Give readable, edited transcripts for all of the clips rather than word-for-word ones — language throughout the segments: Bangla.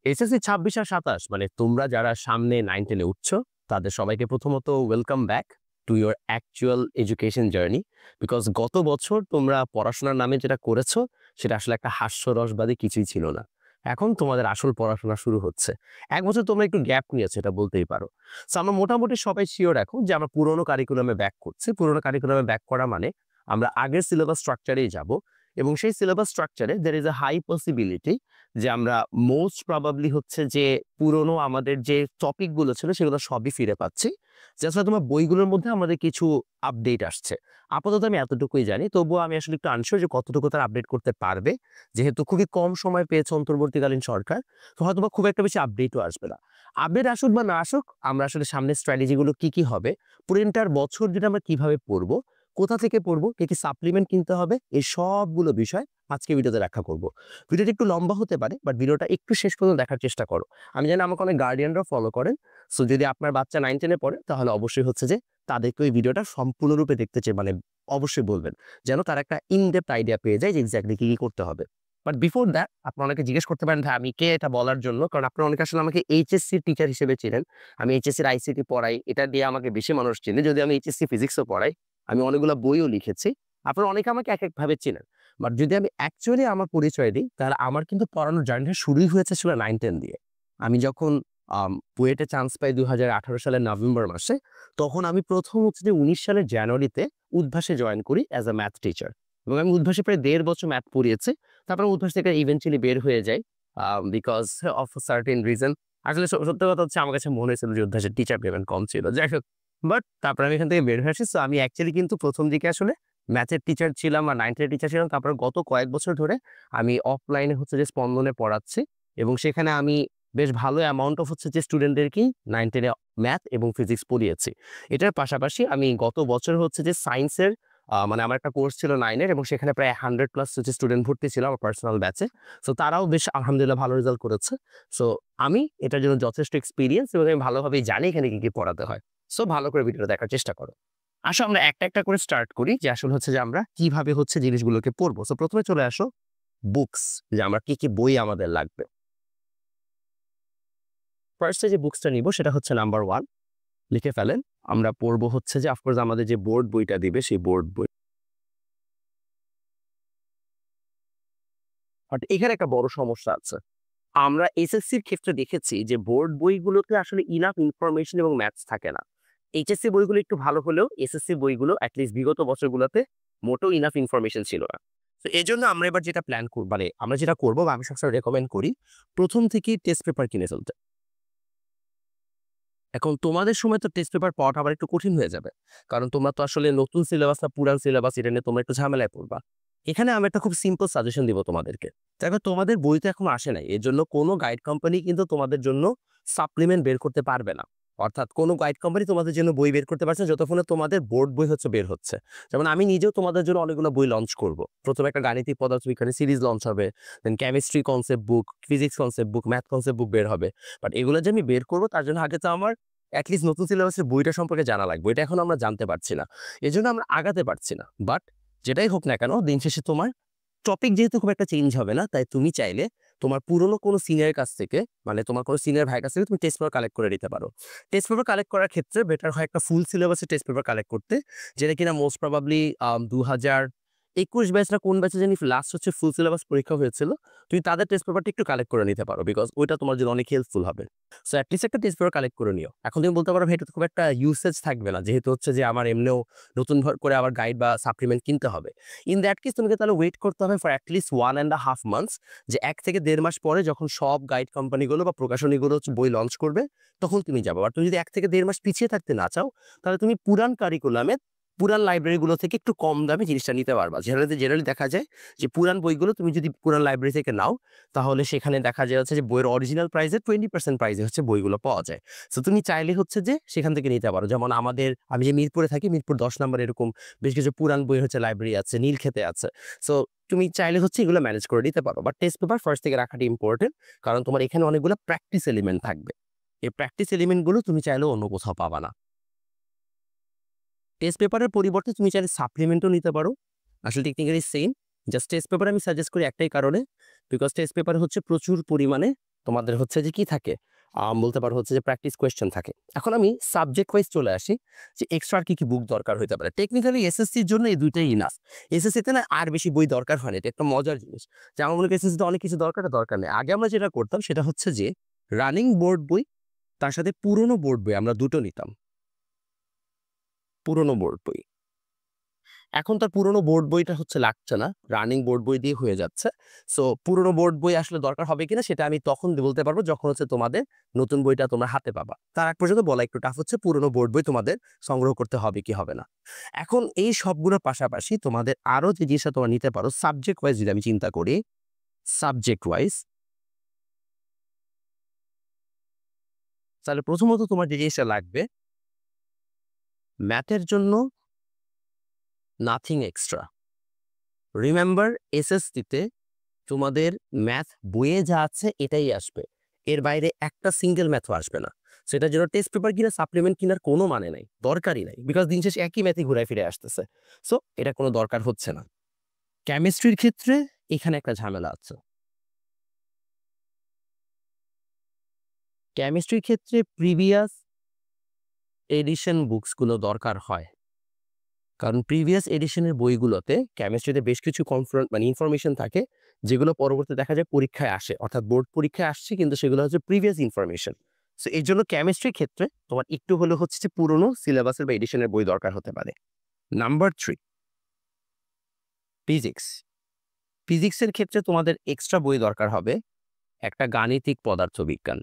এসএসসি ২৬ আর ২৭ মানে তোমরা যারা সামনে 9-10 এ উঠছো তাদের সবাইকে প্রথমত welcome back to your actual education journey. Because গত বছর তোমরা পড়াশোনার নামে যেটা করেছো সেটা আসলে একটা হাস্যরসবাদী কিছুই ছিল না। এখন তোমাদের আসল পড়াশোনা শুরু হচ্ছে। ১ বছর তোমরা একটু গ্যাপ নিয়েছো, এটা বলতেই পারো। সো আমরা মোটামুটি সবাই সিওর এখন যে আমরা পুরোনো কারিকুলামে ব্যাক করছি। পুরোনো কারিকুলামে ব্যাক করা মানে আমরা আগের সিলেবাস স্ট্রাকচারেই যাব এবং সেই সিলেবাস স্ট্রাকচারে there is a high possibility যে আমরা মোস্ট প্রবাবলি হচ্ছে যে পুরোনো আমাদের যে টপিক গুলো ছিল সেগুলো সবই ফিরে পাচ্ছি। জাস্ট তোমার বইগুলোর মধ্যে আমাদের কিছু আপডেট আসছে। আপাতত আমি এতটুকুই জানি, তবুও আমি আসলে একটু আনসিওর যে কতটুকু তারা আপডেট করতে পারবে। যেহেতু খুবই কম সময় পেয়েছে অন্তর্বর্তীকালীন সরকার, তো হয়তো বা খুব একটা বেশি আপডেটও আসবে না। আপডেট আসুক বা না আসুক, আমরা আসলে সামনের স্ট্র্যাটেজি গুলো কি কি হবে, পুরোটার বছর যেটা আমরা কিভাবে পড়বো, কোথা থেকে পড়বো, কি কি সাপ্লিমেন্ট কিনতে হবে, এই সবগুলো বিষয় আজকে ভিডিওতে ব্যাখ্যা করবো। ভিডিওটা একটু লম্বা হতে পারে, বাট ভিডিওটা একটু শেষ পর্যন্ত দেখার চেষ্টা করো। আমি জানি আমাকে অনেক গার্ডিয়ানরা ফলো করেন। সো যদি আপনার বাচ্চা 9-10 পড়ে তাহলে অবশ্যই হচ্ছে যে তাদেরকে ওই ভিডিওটা সম্পূর্ণরূপে দেখতে চাই, মানে অবশ্যই বলবেন, যেন তারা একটা ইনডেপথ আইডিয়া পেয়ে যায় যে এক্স্যাক্টলি কি কি করতে হবে। বাট বিফোর দ্যাট আপনারা অনেকে জিজ্ঞেস করতে পারেন, ভাই আমি কে এটা বলার জন্য, কারণ আপনারা অনেকে আসলে আমাকে এইচএসসি টিচার হিসেবে চিনেন। আমি এইচএসসির আইসিটি পড়াই, এটা দিয়ে আমাকে বেশি মানুষ চিনে। যদি আমি এইচএসসি ফিজিক্সও পড়াই, আমি অনেকগুলো বইও লিখেছি। আপনারা অনেকে আমাকে এক একভাবে চিনেন। বাট যদি আমি অ্যাকচুয়ালি আমার পরিচয় দিই, তাহলে আমার কিন্তু পড়ানোর জার্নিটা শুরুই হয়েছে ছিল 9-10 দিয়ে। আমি যখন বুয়েটে চান্স পাই 2018 সালের নভেম্বর মাসে, তখন আমি প্রথম হচ্ছে যে 19 সালের জানুয়ারিতে উদ্ভাসে জয়েন করি অ্যাজ আ ম্যাথ টিচার। এবং আমি উদ্ভাসে প্রায় ১.৫ বছর ম্যাথ পড়িয়েছি। তারপরে উদ্ভাস থেকে ইভেন্চুয়ালি বের হয়ে যাই বিকজ অফ সার্টেন রিজন। আসলে সত্য কথা হচ্ছে আমার কাছে মনে হয়েছিল যে উদ্ভাসের টিচার পেমেন্ট কম ছিল, যাই হোক। বাট তারপরে আমি এখান থেকে বের হয়ে আসি। সো আমি অ্যাকচুয়ালি কিন্তু প্রথম দিকে আসলে ম্যাথের টিচার ছিলাম বা 9-10 টিচার ছিলাম। তারপরে গত কয়েক বছর ধরে আমি অফলাইনে হচ্ছে যে স্পন্দনে পড়াচ্ছি এবং সেখানে আমি বেশ ভালো অ্যামাউন্ট অফ হচ্ছে যে স্টুডেন্টদেরকেই 9-10 ম্যাথ এবং ফিজিক্স পড়িয়েছি। এটার পাশাপাশি আমি গত বছর হচ্ছে যে সায়েন্সের মানে আমার একটা কোর্স ছিল 9 এর এবং সেখানে প্রায় 100 প্লাস হচ্ছে স্টুডেন্ট ভর্তি ছিল আমার পার্সোনাল ব্যাচে। সো তারাও বেশ আলহামদুলিল্লাহ ভালো রেজাল্ট করেছে। সো আমি এটার জন্য যথেষ্ট এক্সপেরিয়েন্স এবং আমি ভালোভাবেই জানি এখানে কি কি পড়াতে হয়। সো ভালো করে ভিডিওটা দেখার চেষ্টা করো। আসো আমরা একটা একটা করে স্টার্ট করি যে আসলে হচ্ছে যে আমরা কিভাবে হচ্ছে জিনিসগুলোকে পড়বো। সো প্রথমে চলে আসো বুকস, যে আমরা কি কি বই আমাদের লাগবে। ফার্স্টে যে বুকসটা নিব সেটা হচ্ছে নাম্বার 1, লিখে ফেলেন। আমরা পড়বো হচ্ছে যে অফকোর্স আমাদের যে বোর্ড বইটা দিবে সেই বোর্ড বই। বাট এখানে একটা বড় সমস্যা আছে। আমরা এসএসসির ক্ষেত্রে দেখেছি যে বোর্ড বইগুলোতে আসলে ইনাফ ইনফরমেশন এবং ম্যাথস থাকে না। এইচএসসি বইগুলো একটু ভালো হলেও এসএসসি বইগুলো অ্যাটলিস্ট বিগত বছরগুলোতে মোটেও ইনাফ ইনফরমেশন ছিল না। তো এজন্য আমরা এবার যেটা প্ল্যান করব, মানে আমরা যেটা করবো বা আমি সবসময় রেকমেন্ড করি, প্রথম থেকেই টেস্ট পেপার কিনে ফেলতে। এখন তোমাদের সময় তো টেস্ট পেপার পাওয়াটা আবার একটু কঠিন হয়ে যাবে। কারণ তোমরা তো আসলে নতুন সিলেবাস না পুরান সিলেবাস এটা নিয়ে তোমরা একটু ঝামেলায় পড়বা। এখানে আমি একটা খুব সিম্পল সাজেশন দিব তোমাদেরকে। দেখো তোমাদের বই তো এখনো আসে নাই। এজন্য কোনো গাইড কোম্পানি কিন্তু তোমাদের জন্য সাপ্লিমেন্ট বের করতে পারবে না। অর্থাৎ কোনো গাইড কোম্পানি তোমাদের জন্য বই বের করতে পারছে না যতক্ষণ না তোমাদের বোর্ড বই হচ্ছে বের হচ্ছে। যেমন আমি নিজেও তোমাদের জন্য অনেকগুলো বই লঞ্চ করব। প্রথমে একটা গাণিতিক পদার্থবিজ্ঞানের সিরিজ লঞ্চ হবে, then chemistry concept book, physics concept book, math concept book বের হবে। বাট এগুলো যে আমি বের করব তার জন্য আগে তো আমার এটলিস্ট নতুন সিলেবাসের বইটা সম্পর্কে জানা লাগবে। এটা এখন আমরা জানতে পারছি না। এজন্য আমরা আগাতে পারছি না। বাট যেটাই হোক না কেন, দিন শেষে তোমার টপিক যেহেতু খুব একটা চেঞ্জ হবে না, তাই তুমি চাইলে তোমার পুরনো কোনো সিনিয়রের কাছ থেকে, মানে তোমার কোনো সিনিয়র ভাইয়ের কাছ থেকে তুমি টেস্ট পেপার কালেক্ট করে নিতে পারো। টেস্ট পেপার কালেক্ট করার ক্ষেত্রে বেটার হয় একটা ফুল সিলেবাসের টেস্ট পেপার কালেক্ট করতে, যেটা কিনা মোস্ট প্রবাবলি 2021 ব্যাচ না কোন ব্যাচে জানি লাস্ট হচ্ছে ফুল সিলেবাস পরীক্ষা হয়েছিল। তুমি তাদের টেস্ট পেপারটা একটু কালেক্ট করে নিতে পারো, বিকজ ওইটা তোমার জন্য অনেক হেল্পফুল হবে। সো অ্যাটলিস্ট একটা টেস্ট পেপার কালেক্ট করে নিও। এখন তুমি বলতে পারো ভাই এটা তো খুব একটা ইউসেজ থাকবে না, যেহেতু হচ্ছে যে আমার এমনিও নতুন করে আবার গাইড বা সাপ্লিমেন্ট কিনতে হবে। ইন দ্যাট কেস তোমাকে তাহলে ওয়েট করতে হবে ফর অ্যাটলিস্ট 1.5 মান্থস, যে 1 থেকে 1.5 মাস পরে যখন সব গাইড কোম্পানিগুলো বা প্রকাশনীগুলো হচ্ছে বই লঞ্চ করবে তখন তুমি যাবে। আর তুমি যদি 1 থেকে 1.5 মাস পিছিয়ে থাকতে না চাও, তাহলে তুমি পুরান কারিকুলামে পুরান লাইব্রেরিগুলো থেকে একটু কম দামে জিনিসটা নিতে পারবা। জেনারেলি দেখা যায় যে পুরান বইগুলো তুমি যদি পুরান লাইব্রেরি থেকে নাও, তাহলে সেখানে দেখা যায় হচ্ছে যে বইয়ের অরিজিনাল প্রাইসের 20% প্রাইসে হচ্ছে বইগুলো পাওয়া যায়। সো তুমি চাইলে হচ্ছে যে সেখান থেকে নিতে পারো। যেমন আমি যে মিরপুরে থাকি, মিরপুর 10 নম্বরে এরকম বেশ কিছু পুরান বই হচ্ছে লাইব্রেরি আছে, নীলক্ষেতে আছে। সো তুমি চাইলে হচ্ছে এগুলো ম্যানেজ করে নিতে পারো। বাট টেস্ট পেপার ফার্স্ট থেকে রাখাটা ইম্পর্টেন্ট, কারণ তোমার এখানে অনেকগুলো প্র্যাকটিস এলিমেন্ট থাকবে। এই প্র্যাকটিস এলিমেন্ট গুলো তুমি চাইলেও অন্য কোথাও পাবা না। টেস্ট পেপারের পরিবর্তে তুমি চাইলে সাপ্লিমেন্টও নিতে পারো। আসলে technically same, just test paper আমি সাজেস্ট করি একটাই কারণে, বিকজ টেস্ট পেপারে হচ্ছে প্রচুর পরিমাণে তোমাদের হচ্ছে যে কি থাকে, বলতে পারো হচ্ছে যে প্র্যাকটিস কোয়েশ্চেন থাকে। এখন আমি সাবজেক্ট ওয়াইজ চলে আসি যে এক্সট্রা কি কি বুক দরকার হতে পারে। টেকনিক্যালি এসএসসির জন্য এই দুইটাই ইনাফ। এসএসসিতে না আর বেশি বই দরকার হয় না, এটা একটা মজার জিনিস। যে আমার মনে করি এসএসসিতে অনেক কিছু দরকার নেই। আগে আমরা যেটা করতাম সেটা হচ্ছে যে রানিং বোর্ড বই তার সাথে পুরনো বোর্ড বই আমরা দুটো নিতাম, পুরনো বোর্ড বই। এখন তার পুরনো বোর্ড বইটা হচ্ছে লাগছে না, রানিং বোর্ড বই দিয়ে হয়ে যাচ্ছে। সো পুরনো বোর্ড বই আসলে দরকার হবে কিনা সেটা আমি তখন বলতে পারবো যখন হচ্ছে তোমাদের নতুন বইটা তোমরা হাতে পাবা। তার আগ পর্যন্ত বলা একটু টাফ হচ্ছে পুরনো বোর্ড বই তোমাদের সংগ্রহ করতে হবে কি হবে না। এখন এই সবগুলোর পাশাপাশি তোমাদের আরো যে জিনিসটা তোমরা নিতে পারো সাবজেক্ট ওয়াইজ, যদি আমি চিন্তা করি সাবজেক্ট ওয়াইজ, তাহলে প্রথমত তোমার যে জিনিসটা লাগবে ম্যাথের জন্য নাথিং এক্সট্রা। রিমেম্বার এসএসসিতে তোমাদের ম্যাথ বইয়ে যা আছে এটাই আসবে, এর বাইরে একটা সিঙ্গেল ম্যাথও আসবে না। সেটার জন্য টেস্ট পেপার কিনা সাপ্লিমেন্ট কিনার কোনো মানে নাই, দরকারই নাই, বিকজ দিন শেষে একই ম্যাথই ঘুরে ফিরে আসতেছে। সো এটা কোনো দরকার হচ্ছে না। কেমিস্ট্রির ক্ষেত্রে এখানে একটা ঝামেলা আছে। কেমিস্ট্রির ক্ষেত্রে প্রিভিয়াস এডিশন বুকসগুলো দরকার হয়, কারণ প্রিভিয়াস এডিশনের বইগুলোতে কেমিস্ট্রিতে বেশ কিছু ইনফরমেশন থাকে যেগুলো পরবর্তী দেখা যায় পরীক্ষায় আসে, অর্থাৎ বোর্ড পরীক্ষায় আসছে কিন্তু সেগুলো হচ্ছে প্রিভিয়াস ইনফরমেশন। সো এই জন্য কেমিস্ট্রির ক্ষেত্রে তোমার একটু হলে হচ্ছে যে পুরনো সিলেবাসের বা এডিশনের বই দরকার হতে পারে। Number 3, physics. ফিজিক্সের ক্ষেত্রে তোমাদের এক্সট্রা বই দরকার হবে একটা গাণিতিক পদার্থবিজ্ঞান।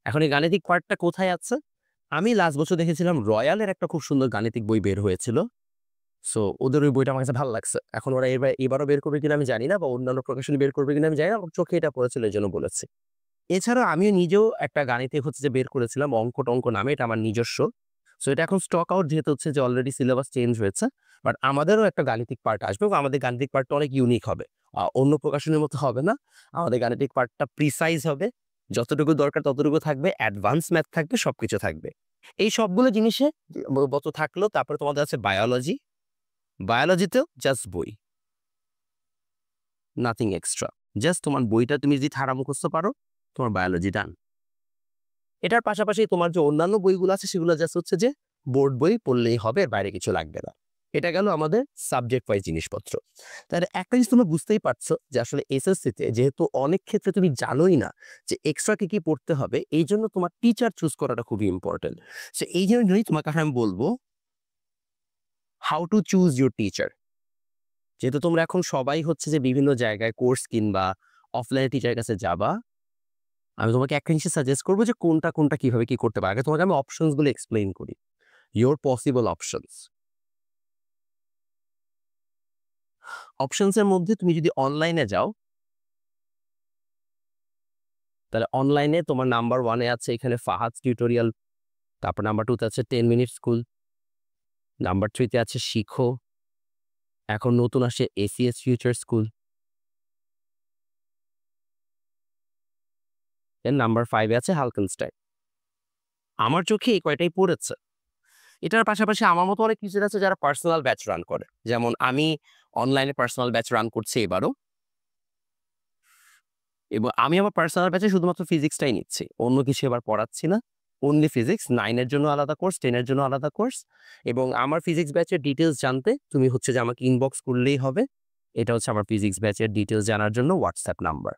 এখন এই গাণিতিক পার্টটা কোথায় আছে? আমি লাস্ট বছর দেখেছিলাম রয়্যালের একটা খুব সুন্দর গাণিতিক বই বের হয়েছিল। সো ওদের ওই বইটা আমার কাছে ভালো লাগছে। এখন ওরা এবারও বের করবে কিনা আমি জানি না, বা অন্যান্য প্রকাশনী বের করবে কিনা আমি জানি না, আমার চোখে এটা পড়েছিল এই জন্য বলেছি। এছাড়াও আমিও নিজেও একটা গাণিতিক হচ্ছে যে বের করেছিলাম অঙ্ক টঙ্ক নামে, এটা আমার নিজস্ব। সো এটা এখন স্টক আউট যেহেতু হচ্ছে যে অলরেডি সিলেবাস চেঞ্জ হয়েছে, বাট আমাদেরও একটা গাণিতিক পার্ট আসবে এবং আমাদের গাণিতিক পার্টটা অনেক ইউনিক হবে, অন্য প্রকাশনীর মতো হবে না। আমাদের গাণিতিক পার্টটা প্রিসাইজ হবে, যতটুকু দরকার ততটুকু থাকবে, অ্যাডভান্স ম্যাথ থাকবে, সবকিছু থাকবে। এই সবগুলো জিনিসে বত থাকলো। তারপরে তোমাদের আছে বায়োলজি। বায়োলজিতেও জাস্ট বই, নাথিং এক্সট্রা। জাস্ট তোমার বইটা তুমি যদি ধারা মুখস্থ পারো তোমার বায়োলজি ডান। এটার পাশাপাশি তোমার যে অন্যান্য বইগুলো আছে সেগুলো জাস্ট হচ্ছে যে বোর্ড বই পড়লেই হবে, এর বাইরে কিছু লাগবে না। এটা গেল আমাদের সাবজেক্ট ওয়াইজ জিনিসপত্র। তাহলে একটা জিনিস তোমরা বুঝতেই পারছো যে আসলে এসএসসিতে যেহেতু অনেক ক্ষেত্রে তুমি জানোই না যে এক্সট্রা কি কি পড়তে হবে, এই জন্য তোমার টিচার চুজ করাটা খুবই ইম্পর্টেন্ট। সো এই জন্যই তোমাকে আমি বলবো how to choose your teacher. যেহেতু তোমরা এখন সবাই হচ্ছে যে বিভিন্ন জায়গায় কোর্স কিংবা অফলাইনে টিচারের কাছে যাবা, আমি তোমাকে একটা জিনিস সাজেস্ট করবো যে কোনটা কোনটা কিভাবে কি করতে পারে। আগে তোমাকে আমি অপশনস গুলো এক্সপ্লেইন করি, ইয়োর পসিবল অপশনস। অপশনস এর মধ্যে তুমি যদি অনলাইনে যাও, তাহলে অনলাইনে তোমার নাম্বার 1-এ আছে এখানে ফাহাদ টিউটোরিয়াল, তারপর নাম্বার 2-তে আছে 10 মিনিট স্কুল, নাম্বার 3-তে আছে শিখো, এখন নতুন আসে এসিএস ফিউচার স্কুল, দেন নাম্বার 5-এ আছে হালকেনস্টাইন। আমার চোখে এই কয়টাই পড়েছে। এটার পাশাপাশি আমার মতো অনেক টিচার আছে যারা পার্সোনাল ব্যাচ রান করে, যেমন আমি অনলাইনে পার্সোনাল ব্যাচ রান করছি এবারও, এবং আমি আমার পার্সোনাল ব্যাচে শুধুমাত্র ফিজিক্সটাই নিচ্ছি, অন্য কিছু এবার পড়াচ্ছি না, অনলি ফিজিক্স। 9-এর জন্য আলাদা কোর্স, 10-এর জন্য আলাদা কোর্স। এবং আমার ফিজিক্স ব্যাচের ডিটেলস জানতে তুমি হচ্ছে যে আমাকে ইনবক্স করলেই হবে। এটা হচ্ছে আমার ফিজিক্স ব্যাচের ডিটেলস জানার জন্য হোয়াটসঅ্যাপ নাম্বার।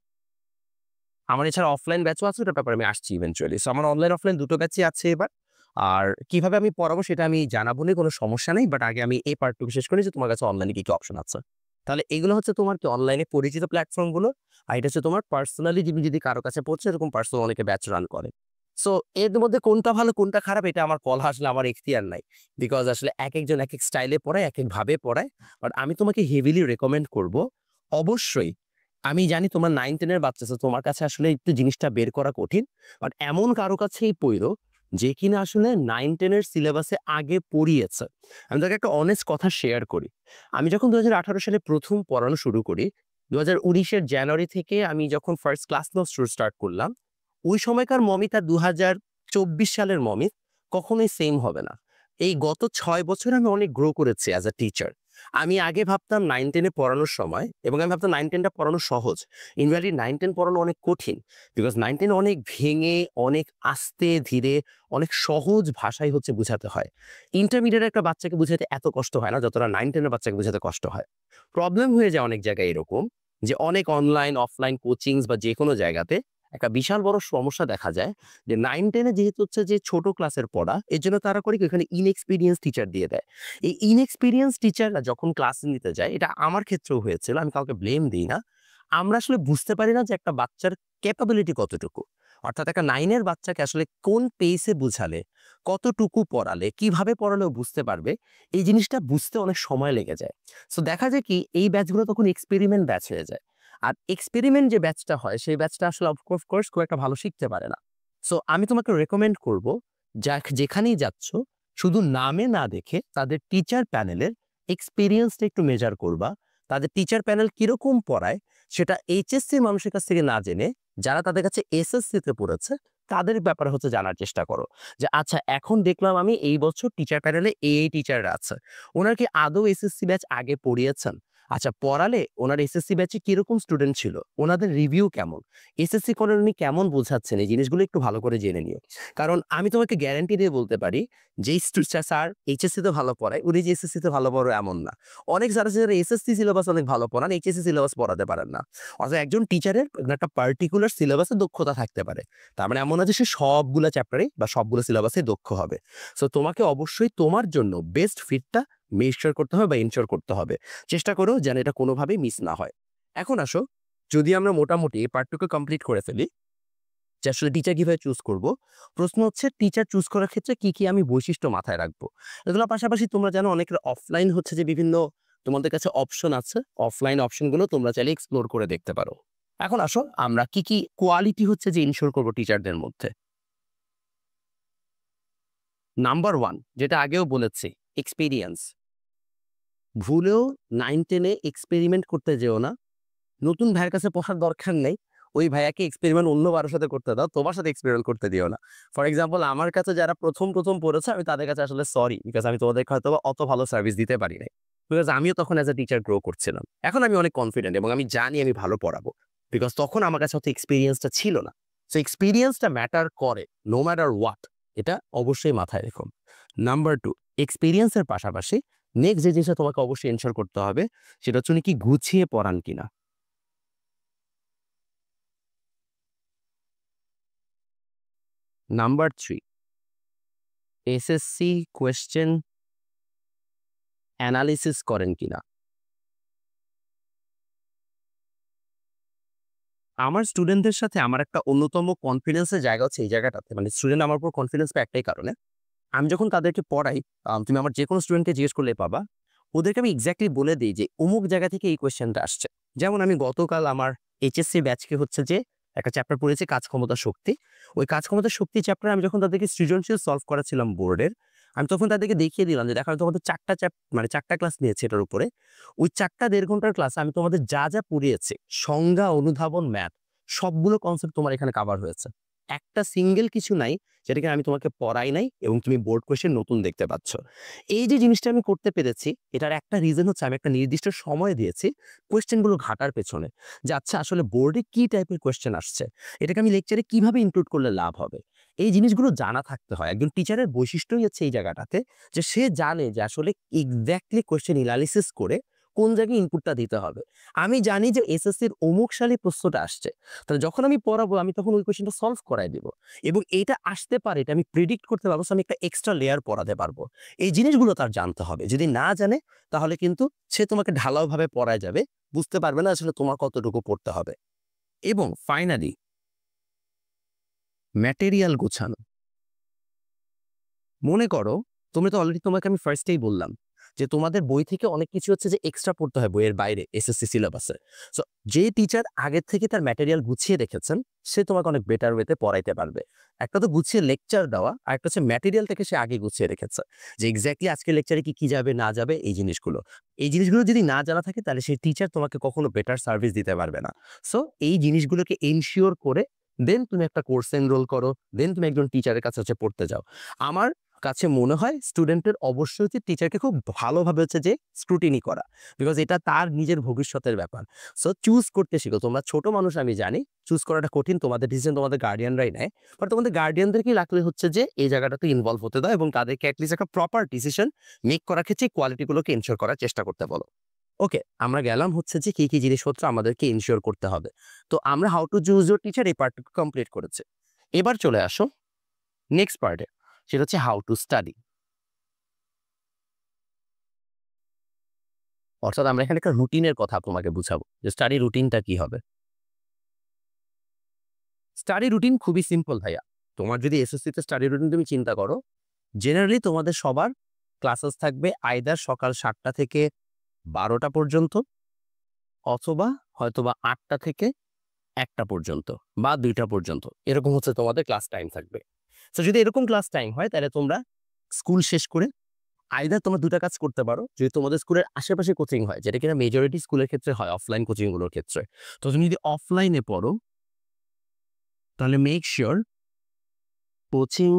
আমার এছাড়া অফলাইন ব্যাচও আছে, ওটার ব্যাপারে আমি আসছি ইভেন্চুয়ালি। সো আমার অনলাইন অফলাইন দুটো ব্যাচই আছে এবার। আর কিভাবে আমি পড়াবো সেটা আমি জানাবো না, কোনো সমস্যা নেই, বাট আগে আমি এই পার্টটুকু শেষ করি যে তোমার কাছে অনলাইনে কি কি অপশন আছে। তাহলে এগুলো হচ্ছে তোমার কি অনলাইনে পরিচিত প্ল্যাটফর্মগুলো, আর এটা হচ্ছে তোমার পার্সোনালি তুমি যদি কারো কাছে পড়ছো, এরকম পার্সোনাল অনেকে ব্যাচ রান করে। সো এর মধ্যে কোনটা ভালো কোনটা খারাপ এটা আমার বলা আসলে আমার এখতিয়ার নাই, বিকজ আসলে এক একজন এক এক স্টাইলে পড়ায়, এক এক ভাবে পড়ায়। বাট আমি তোমাকে হেভিলি রেকমেন্ড করব, অবশ্যই আমি জানি তোমার 9-10-এর বাচ্চা, তোমার কাছে আসলে একটু জিনিসটা বের করা কঠিন, বাট এমন কারো কাছেই পড়ো যে কিনা আসলে 9-10-এর সিলেবাসে আগে পড়িয়েছে। আমি তাকে একটা অনেস্ট কথা শেয়ার করি, আমি যখন 2018 সালে প্রথম পড়ানো শুরু করি, 2019-এর জানুয়ারি থেকে আমি যখন ফার্স্ট ক্লাস স্টার্ট করলাম, ওই সময়কার মমিত আর 2024 সালের মমিত কখনোই সেম হবে না। এই গত 6 বছর আমি অনেক গ্রো করেছি অ্যাজ আ টিচার। আমি আগে ভাবতাম 9-10 পড়ানোর সময় এবং আমি ভাবতাম 9-10টা পড়ানো সহজ। ইন রিয়ালিটি 9-10 পড়ানো অনেক কঠিন। বিকজ 9-10 অনেক ভেঙে, অনেক আস্তে ধীরে, অনেক সহজ ভাষায় হচ্ছে বুঝাতে হয়। ইন্টারমিডিয়েট একটা বাচ্চাকে বুঝাতে এত কষ্ট হয় না, যতটা 9-10 এর বাচ্চাকে বুঝাতে কষ্ট হয়। প্রবলেম হয়ে যায় অনেক জায়গায় এরকম যে অনেক অনলাইন, অফলাইন কোচিংস বা যেকোনো জায়গাতে একটা বিশাল বড় সমস্যা দেখা যায় যে 9-10 এ যেহেতু হচ্ছে যে ছোট ক্লাসের পড়া, এজন্য তারা করে কি ওখানে ইনএক্সপেরিয়েন্স টিচার দিয়ে দেয়। এই ইনএক্সপেরিয়েন্স টিচাররা যখন ক্লাস নিতে যায়, এটা আমার ক্ষেত্রেও হয়েছিল, আমি কাউকে ব্লেম দিই না। আমরা আসলে বুঝতে পারি না যে একটা বাচ্চার ক্যাপাবিলিটি কতটুকু। অর্থাৎ একটা 9 এর বাচ্চাকে আসলে কোন পেসে বুঝালে, কতটুকু পড়ালে, কিভাবে পড়ালেও বুঝতে পারবে, এই জিনিসটা বুঝতে অনেক সময় লেগে যায়। সো দেখা যায় কি এই ব্যাচগুলো তখন এক্সপেরিমেন্ট ব্যাচ হয়ে যায়। আর এক্সপেরিমেন্ট যে ব্যাচটা হয়, সেই ব্যাচটা আসলে অফকোর্স খুব একটা ভালো শিখতে পারে না। সো আমি তোমাকে রেকমেন্ড করব, যেখানেই যাচ্ছ শুধু নামে না দেখে তাদের টিচার প্যানেলের এক্সপেরিয়েন্সটা একটু মেজার করবা। তাদের টিচার প্যানেল কিরকম পড়ায় সেটা এইচএসসির মানুষের কাছ থেকে না জেনে, যারা তাদের কাছে এসএসসিতে পড়েছে তাদের ব্যাপারে হচ্ছে জানার চেষ্টা করো। যে আচ্ছা, এখন দেখলাম আমি এই বছর টিচার প্যানেলে এই টিচাররা আছে, ওনারা কি আদৌ এসএসসি ব্যাচ আগে পড়িয়েছেন? আচ্ছা, পড়ালে ওনার এসএসসি ব্যাচে কিরকম স্টুডেন্ট ছিল, ওনাদের রিভিউ কেমন, এসএসসি করে উনি কেমন বোঝাচ্ছেন, এই জিনিসগুলো একটু ভালো করে জেনে নিও। কারণ আমি তোমাকে গ্যারান্টি দিয়ে বলতে পারি যে স্যার এইচএসসি তে ভালো পড়ায়, উনি যে এসএসসি তে ভালো পড়ে এমন না। অনেক স্যার আছে যারা এসএসসি সিলেবাস অনেক ভালো পড়ান, এইচএসসি সিলেবাস পড়াতে পারেন না। অর্থাৎ একজন টিচারের একটা পার্টিকুলার সিলেবাসে দক্ষতা থাকতে পারে, তার মানে এমন না যে সে সবগুলো চ্যাপ্টারে বা সবগুলো সিলেবাসে দক্ষ হবে। সো তোমাকে অবশ্যই তোমার জন্য বেস্ট ফিটটা মেক শিওর করতে হবে বা এনশিওর করতে হবে। চেষ্টা করো যেন এটা কোনোভাবেই মিস না হয়। এখন আসো, যদি আমরা মোটামুটি এই পার্টটুকু কমপ্লিট করে ফেলি যে আসলে টিচার কিভাবে চুজ করব, প্রশ্ন হচ্ছে টিচার চুজ করার ক্ষেত্রে কি কি আমি বৈশিষ্ট্য মাথায় রাখবো। এগুলোর পাশাপাশি তোমরা জানো অনেকের অফলাইন হচ্ছে যে বিভিন্ন তোমাদের কাছে অপশন আছে, অফলাইন অপশনগুলো তোমরা চাইলে এক্সপ্লোর করে দেখতে পারো। এখন আসো, আমরা কি কি কোয়ালিটি হচ্ছে যে ইনশিওর করবো টিচারদের মধ্যে। নাম্বার 1, যেটা আগেও বলেছি, এক্সপেরিয়েন্স। ভুলেও 9-10 এ এক্সপেরিমেন্ট করতে যেও না। নতুন ভাইয়ের কাছে পড়ার দরকার নেই। ওই ভাইয়াকে এক্সপেরিমেন্ট অন্য কারো সাথে করতে দাও। তোমার সাথে এক্সপেরিমেন্ট করতে দিও না। ফর এক্সাম্পল, আমার কাছে যারা ১ম পড়েছে, আমি তাদের কাছে আসলে সরি, বিকজ আমি তোমাদেরকে হয়তোবা অত ভালো সার্ভিস দিতে পারি নাই। বিকজ আমিও তখন এজ আ টিচার গ্রো করছিলাম। এখন আমি অনেক কনফিডেন্ট এবং আমি জানি আমি ভালো পড়াবো। বিকজ তখন আমার কাছে অত এক্সপেরিয়েন্সটা ছিল না। সো এক্সপেরিয়েন্সটা ম্যাটার করে, নো ম্যাটার হোয়াট। এটা অবশ্যই মাথায় রেখো। নাম্বার 2, এক্সপেরিয়েন্সের পাশাপাশি নেক্সট যে জিনিসটা তোমাকে অবশ্যই এনশিওর করতে হবে, সেটা হচ্ছে উনি কি গুছিয়ে পড়ান কিনা। নাম্বার 3, এসএসসি কোয়েশ্চেন অ্যানালিসিস করেন কিনা। আমার স্টুডেন্টদের সাথে আমার একটা অন্যতম কনফিডেন্সের জায়গা হচ্ছে এই জায়গাটাতে, মানে স্টুডেন্ট আমার উপর কনফিডেন্স পায় একটাই কারণে, আমি যখন তাদেরকে পড়াই, তুমি আমার যে কোনো স্টুডেন্টকে জিজ্ঞেস করলে পাবা, ওদেরকে আমি এক্স্যাক্টলি বলে দিই যে অমুক জায়গা থেকে এই কোয়েশ্চেনটা আসছে। যেমন আমি গতকাল আমার এইচএসসি ব্যাচকে হচ্ছে যে একটা চ্যাপ্টার পড়েছি, কাজ ক্ষমতা শক্তি। ওই কাজ ক্ষমতা শক্তি চ্যাপ্টারে আমি যখন তাদেরকে সৃজনশীল সলভ করাছিলাম বোর্ডের, আমি তখন তাদেরকে দেখিয়ে দিলাম যে দেখো, আমি তোমাদের 4টা ক্লাস নিয়েছি এটার উপরে। ওই 4.5 ঘন্টার ক্লাস আমি তোমাদের যা যা পড়িয়েছি, সংজ্ঞা, অনুধাবন, ম্যাথ, সবগুলো কনসেপ্ট তোমার এখানে কাভার হয়েছে। একটা সিঙ্গেল কিছু নাই যেটাকে আমি তোমাকে পড়াই নাই এবং তুমি বোর্ড কোয়েশ্চেন নতুন দেখতে পাচ্ছ। এই যে জিনিসটা আমি করতে পেরেছি, এটার একটা রিজন হচ্ছে আমি একটা নির্দিষ্ট সময় দিয়েছি কোয়েশ্চেনগুলো ঘাটার পেছনে, যে আচ্ছা আসলে বোর্ডে কি টাইপের কোয়েশ্চেন আসছে, এটাকে আমি লেকচারে কিভাবে ইনক্লুড করলে লাভ হবে। এই জিনিসগুলো জানা থাকতে হয়। একজন টিচারের বৈশিষ্ট্যই হচ্ছে এই জায়গাটাতে যে সে জানে যে আসলে এক্স্যাক্টলি কোয়েশ্চেন এনালিসিস করে কোন জায়গায় ইনপুটটা দিতে হবে। আমি জানি যে এসএসসির অমুক সালে প্রশ্নটা আসছে, তাহলে যখন আমি পড়াবো আমি তখন ওই কোয়েশ্চেনটা সলভ করাই দিব এবং এটা আসতে পারে, এটা আমি প্রেডিক্ট করতে পারবো। আমি একটা এক্সট্রা লেয়ার পড়াতে পারবো। এই জিনিসগুলো তার জানতে হবে। যদি না জানে, তাহলে কিন্তু সে তোমাকে ঢালাওভাবে পড়ায় যাবে, বুঝতে পারবে না আসলে তোমার কতটুকু পড়তে হবে। এবং ফাইনালি, ম্যাটেরিয়াল গোছানো। মনে করো, তুমি তো অলরেডি, তোমাকে আমি ফার্স্টেই বললাম যে তোমাদের বই থেকে অনেক কিছু হচ্ছে যে এক্সট্রা পড়তে হয় বইয়ের বাইরে এসএসসি সিলেবাসে। সো যে টিচার আগের থেকে তার ম্যাটেরিয়াল গুছিয়ে রেখেছেন, সে তোমাকে অনেক বেটার ওয়েতে পড়াইতে পারবে। একটা তো গুছিয়ে লেকচার দেওয়া, আর একটা হচ্ছে ম্যাটেরিয়াল থেকে সে আগে গুছিয়ে রেখেছে যে এক্স্যাক্টলি আজকে লেকচারে কি কি যাবে না যাবে, এই জিনিসগুলো যদি না জানা থাকে, তাহলে সেই টিচার তোমাকে কখনো বেটার সার্ভিস দিতে পারবে না। সো এই জিনিসগুলোকে এনশিওর করে দেন তুমি একটা কোর্স এনরোল করো, দেন তুমি একজন টিচারের কাছে হচ্ছে পড়তে যাও। আমার কাছে মনে হয় স্টুডেন্টের অবশ্যই হচ্ছে টিচারকে খুব ভালোভাবে হচ্ছে যে স্ক্রুটিনি করা, বিকজ এটা তার নিজের ভবিষ্যতের ব্যাপার। সো চুজ করতে শিখো। তোমরা ছোট মানুষ আমি জানি, চুজ করাটা কঠিন, তোমাদের ডিসিশন তোমাদের গার্ডিয়ানরাই নেয়, বাট তোমাদের গার্ডিয়ানদেরকেই রাখলে হচ্ছে যে এই জায়গাটাতে ইনভলভ হতে দাও এবং তাদেরকে অ্যাটলিস্ট একটা প্রপার ডিসিশন মেক করার ক্ষেত্রে কোয়ালিটিগুলোকে এনশিওর করার চেষ্টা করতে বলো। ওকে, আমরা গেলাম হচ্ছে যে কি কি জিনিসপত্র আমাদেরকে এনশিওর করতে হবে। তো আমরা how to choose your teacher এই পার্টটুকু কমপ্লিট করেছে। এবার চলে আসো নেক্সট পার্টে, সেটা হচ্ছে হাউ টু স্টাডি। অর্থাৎ আমরা এখানে একটা রুটিনের কথা তোমাকে বুঝাবো যে স্টাডি রুটিনটা কি হবে। স্টাডি রুটিন খুবই সিম্পল ভাইয়া। তোমার যদি এসএসসিতে স্টাডি রুটিন তুমি চিন্তা করো, জেনারেলি তোমাদের সবার ক্লাসেস থাকবে আইদার সকাল 7টা থেকে 12টা পর্যন্ত, অথবা হয়তোবা 8টা থেকে 1টা পর্যন্ত বা 2টা পর্যন্ত, এরকম হচ্ছে তোমাদের ক্লাস টাইম থাকবে। তো যদি এরকম ক্লাস টাইম হয় তাহলে তোমরা স্কুল শেষ করে আইদার তোমরা দুটা কাজ করতে পারো। যদি তোমাদের স্কুলের আশেপাশে কোচিং হয়, যেটা কিনা মেজরিটি স্কুলের ক্ষেত্রে হয়, অফলাইন কোচিংগুলোর ক্ষেত্রে, তো তুমি যদি অফলাইনে পড়ো তাহলে মেক শিওর কোচিং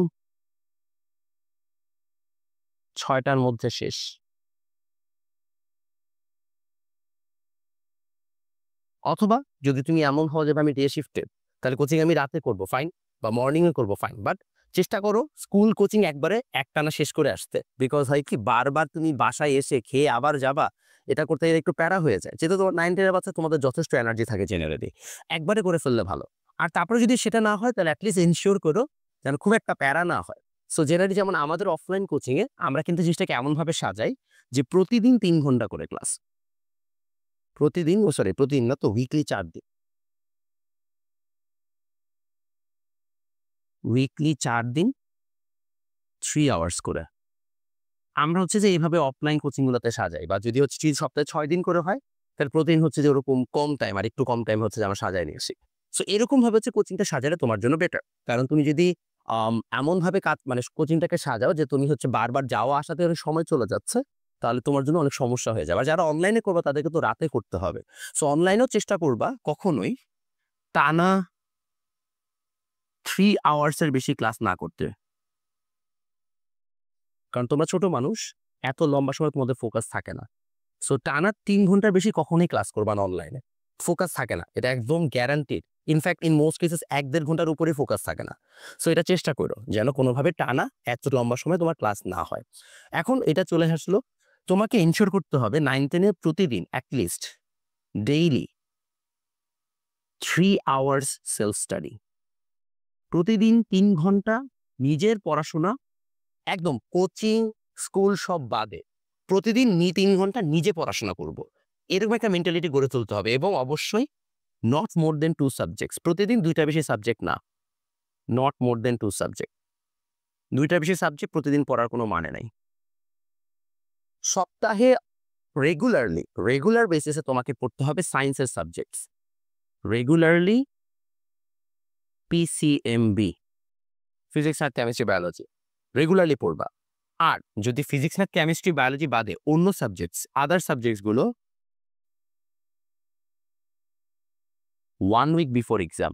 6টার মধ্যে শেষ। অথবা যদি তুমি এমন হও যে আমি ডে শিফটেড, তাহলে কোচিং আমি রাতে করব, ফাইন, বা মর্নিং এ করবো, ফাইন, বাট চেষ্টা করো স্কুল কোচিং একবারে একটানা শেষ করে আসতে। বিকজ হয় কি, বারবার তুমি বাসায় এসে খেয়ে আবার যাবা, এটা করতে গেলে একটু প্যারা হয়ে যায়। যেহেতু তোমার 9-10 বাচ্চা, তোমাদের যথেষ্ট এনার্জি থাকে জেনারেলি, একবারে করে ফেললে ভালো। আর তারপরে যদি সেটা না হয় তাহলে অ্যাটলিস্ট এনশিওর করো যেন খুব একটা প্যারা না হয়। সো জেনারেলি যেমন আমাদের অফলাইন কোচিংয়ে আমরা কিন্তু জিনিসটাকে এমনভাবে সাজাই যে প্রতিদিন 3 ঘন্টা করে ক্লাস, প্রতিদিন, প্রতিদিন না তো উইকলি 4 দিন, উইকলি 4 দিন 3 আওয়ার্স করে আমরা হচ্ছে যে এইভাবে অফলাইন কোচিং গুলোতে সাজাই। বা যদি হচ্ছে সপ্তাহে 6 দিন করে হয়, তাহলে প্রতিদিন হচ্ছে যে ওরকম কম টাইম আর একটু কম টাইম হচ্ছে যে আমরা সাজাই নিয়ে আসি। সো এরকম ভাবে হচ্ছে কোচিংটা সাজালে তোমার জন্য বেটার। কারণ তুমি যদি এমন ভাবে কাজ মানে কোচিংটাকে সাজাও যে তুমি হচ্ছে বারবার যাওয়া আসাতে অনেক সময় চলে যাচ্ছে, তাহলে তোমার জন্য অনেক সমস্যা হয়ে যাবে। আর যারা অনলাইনে করবা তাদেরকে তো রাতে করতে হবে। সো অনলাইনেও চেষ্টা করবা কখনোই টানা 3 আওয়ার্সের বেশি ক্লাস না করতে। কারণ তোমরা ছোট মানুষ, এত লম্বা সময় তোমাদের ফোকাস থাকে না। সো টানা 3 ঘন্টার বেশি কখনোই ক্লাস করবা না অনলাইনে, ফোকাস থাকে না, এটা একদম guaranteed. In fact in most cases 1-1.5 ঘন্টার উপরে ফোকাস থাকে না। সো এটা চেষ্টা করো যেন কোনোভাবে টানা এত লম্বা সময় তোমার ক্লাস না হয়। এখন এটা চলে আসলো, তোমাকে ইনশিওর করতে হবে 9-10 প্রতিদিন at least daily 3 hours self study. প্রতিদিন 3 ঘন্টা নিজের পড়াশোনা, একদম কোচিং স্কুল সব বাদে প্রতিদিন 3 ঘন্টা নিজে পড়াশোনা করব, এরকম একটা মেন্টালিটি গড়ে তুলতে হবে। এবং অবশ্যই নট মোর দেন 2 সাবজেক্টস, প্রতিদিন 2টা বেশি সাবজেক্ট না, নট মোর দেন 2 সাবজেক্ট। 2টা বেশি সাবজেক্ট প্রতিদিন পড়ার কোনো মানে নাই। সপ্তাহে রেগুলার বেসিসে তোমাকে পড়তে হবে সায়েন্সের সাবজেক্টস, রেগুলারলি পিসিএমবি, ফিজিক্স আর কেমিস্ট্রি বায়োলজি রেগুলারলি পড়বা। আর যদি ফিজিক্স আর কেমিস্ট্রি বায়োলজি বাদে অন্য সাবজেক্টস, আদার সাবজেক্টসগুলো 1 উইক বিফোর এক্সাম,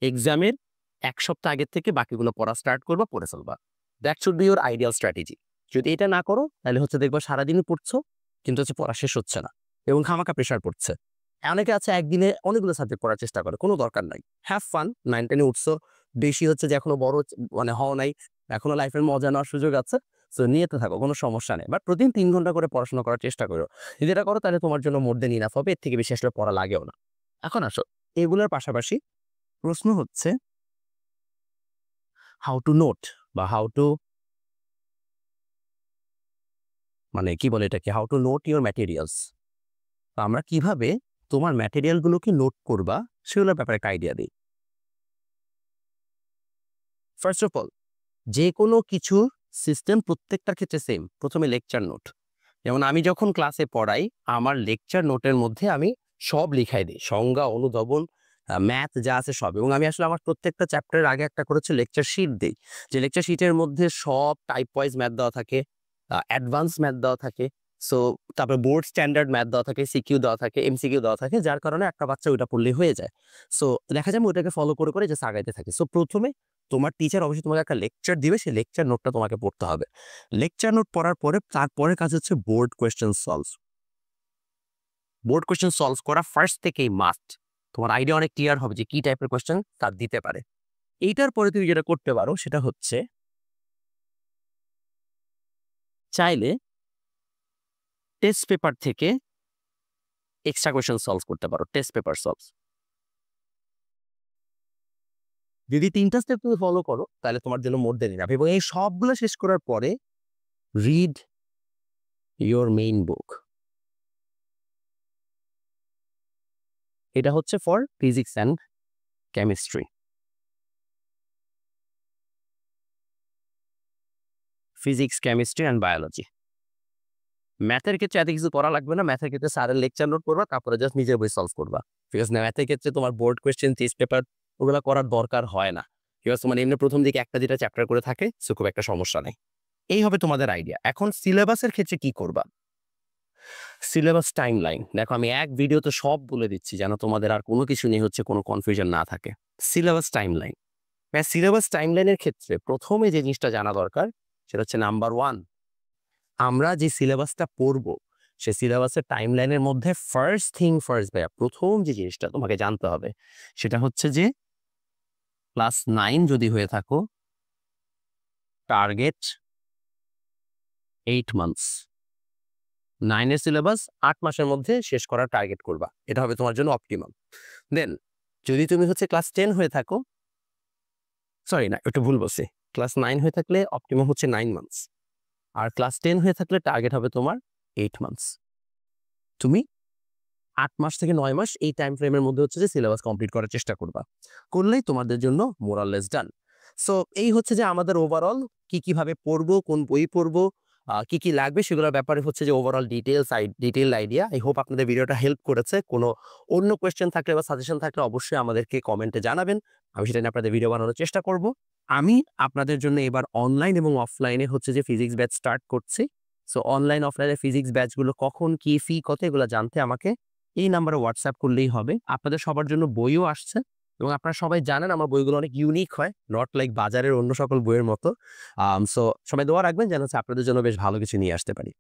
এক্সামের 1 সপ্তাহ আগের থেকে বাকিগুলো পড়া স্টার্ট করবা, পড়ে ফেলবা। That should be your ideal strategy. যদি এটা না করো তাহলে হচ্ছে দেখবা সারাদিনই পড়ছো কিন্তু হচ্ছে পড়া শেষ হচ্ছে না এবং খামাকা প্রেশার পড়ছে। অনেকে আছে একদিনে অনেকগুলো সাবজেক্ট পড়ার চেষ্টা করে, কোনো দরকার নাই। হ্যাভ ফান, 9-10 উঠছো, বেশি হচ্ছে যে এখনো বড় মানে হওয়া নাই, এখনো লাইফের মজা নেওয়ার সুযোগ আছে, সো নিয়েতে থাকো, কোনো সমস্যা নেই। বাট প্রতিদিন 3 ঘন্টা করে পড়াশোনা করার চেষ্টা করো। যদি এটা করো তাহলে তোমার জন্য মোর দেন ইনাফ হবে, এর থেকে বেশি আসলে পড়া লাগেও না। এখন আসো, এগুলোর পাশাপাশি প্রশ্ন হচ্ছে হাউ টু নোট বা হাউ টু মানে কি বলে এটাকে, how to note your materials. আমরা কিভাবে তোমার ম্যাটেরিয়ালগুলোকে নোট করবা সেগুলোর ব্যাপারে একটা আইডিয়া দিই। ফার্স্ট অফ অল, যে কোনো কিছুর সিস্টেম প্রত্যেকটার ক্ষেত্রে সেম। প্রথমে লেকচার নোট, যেমন আমি যখন ক্লাসে পড়াই আমার লেকচার নোটের মধ্যে আমি সব লিখাই দিই, সংজ্ঞা, অনুধাবন, ম্যাথ যা আছে সব। এবং আমি আসলে আমার প্রত্যেকটা চ্যাপ্টারের আগে একটা করেছে লেকচার শিট দিই, যে লেকচার শিটের মধ্যে সব টাইপ ওয়াইজ ম্যাথ দেওয়া থাকে, অ্যাডভান্স ম্যাথ দেওয়া থাকে, সো তারপরে বোর্ড স্ট্যান্ডার্ড ম্যাথ দেওয়া থাকে, সিকিউ দেওয়া থাকে, এমসিকিউ দেওয়া থাকে, যার কারণে একটা বাচ্চা ওইটা পড়লে হয়ে যায়। সো দেখা যায় আমি ওইটাকে ফলো করে করে যে আগাইতে থাকি। সো প্রথমে তোমার টিচার অবশ্যই তোমাকে একটা লেকচার দিবে, সেই লেকচার নোটটা তোমাকে পড়তে হবে। লেকচার নোট পড়ার পরে তারপরে কাজ হচ্ছে board question solve. Board question solve করা ফার্স্ট থেকেই মাস্ট। তোমার আইডিয়া অনেক ক্লিয়ার হবে যে কি টাইপের কোয়েশ্চেন তার দিতে পারে। এইটার পরে তুমি যেটা করতে পারো সেটা হচ্ছে চাইলে টেস্ট পেপার থেকে এক্সট্রা কোয়েশ্চেন সলভ করতে পারো, টেস্ট পেপার সলভ। যদি 3টা স্টেপ তুমি ফলো করো তাহলে তোমার জন্য মোর দেন ইনাফ। এবং এই সবগুলো শেষ করার পরে রিড ইওর মেইন বুক। এটা হচ্ছে for physics and chemistry. Physics, chemistry and biology. ম্যাথের ক্ষেত্রে এত কিছু করা লাগবে না। ম্যাথের ক্ষেত্রে স্যারের লেকচার নোট করবা, তারপরে জাস্ট নিজের বই সলভ করবা। ঠিক আছে? ম্যাথের ক্ষেত্রে তোমার বোর্ড কোয়েশ্চেন, টেস্ট পেপার ওগুলো করার দরকার হয় না। ঠিক আছে? মানে এমনি প্রথম দিকে একটা দুটা চ্যাপ্টার করে থাকে, সো খুব একটা সমস্যা নেই। এই হবে তোমাদের আইডিয়া। এখন সিলেবাসের ক্ষেত্রে কি করবা? সিলেবাস টাইমলাইন দেখো, আমি এক ভিডিওতে সব বলে দিচ্ছি যেন তোমাদের আর কোনো কিছু নিয়ে হচ্ছে কোনো কনফিউশন না থাকে। সিলেবাস টাইমলাইন, সিলেবাস টাইমলাইনের ক্ষেত্রে প্রথমে যে জিনিসটা জানা দরকার সেটা হচ্ছে নাম্বার 1, আমরা যে সিলেবাসটা পড়বো সে সিলেবাসের টাইমলাইনের মধ্যে ফার্স্ট থিং ফার্স্ট ভাইয়া, প্রথম যে জিনিসটা তোমাকে জানতে হবে সেটা হচ্ছে যে ক্লাস 9 যদি হয়ে থাকো, টার্গেট 8 মান্থস। 9 এর সিলেবাস 8 মাসের মধ্যে শেষ করার টার্গেট করবা, এটা হবে তোমার জন্য অপটিমাম। দেন যদি তুমি হচ্ছে ক্লাস 10 হয়ে থাকো, সরি না একটু ভুল বলছি, ক্লাস 9 হয়ে থাকলে অপটিমাম হচ্ছে 9 মান্থস, আর ক্লাস 10 হয়ে থাকলে টার্গেট হবে তোমার 8 মান্থস। তুমি 8 মাস থেকে 9 মাস এই টাইম ফ্রেমের মধ্যে হচ্ছে যে সিলেবাস কমপ্লিট করার চেষ্টা করবা, করলেই তোমাদের জন্য মোরাললেস ডান। সো এই হচ্ছে যে আমাদের ওভারঅল কিভাবে পড়বো, কোন বই পড়বো, কি লাগবে সেগুলোর ব্যাপারে হচ্ছে যে overall detail idea. I hope আপনাদের ভিডিওটা হেল্প করেছে। কোনো অন্য কোয়েশ্চেন থাকলে বা সাজেশন থাকলে অবশ্যই আমাদেরকে কমেন্টে জানাবেন, আমি সেটা নিয়ে আপনাদের ভিডিও বানানোর চেষ্টা করব। আমি আপনাদের জন্য এবার অনলাইন এবং অফলাইনে হচ্ছে যে ফিজিক্স ব্যাচ স্টার্ট করছি। সো অনলাইন অফলাইনে ফিজিক্স ব্যাচগুলো কখন কি ফি কত এগুলো জানতে আমাকে এই নাম্বারে হোয়াটসঅ্যাপ করলেই হবে। আপনাদের সবার জন্য বইও আসছে এবং আপনারা সবাই জানেন আমার বইগুলো অনেক ইউনিক হয়, নট লাইক বাজারের অন্য সকল বইয়ের মতো। সো সবাই দোয়া রাখবেন যেন আপনাদের জন্য বেশ ভালো কিছু নিয়ে আসতে পারি।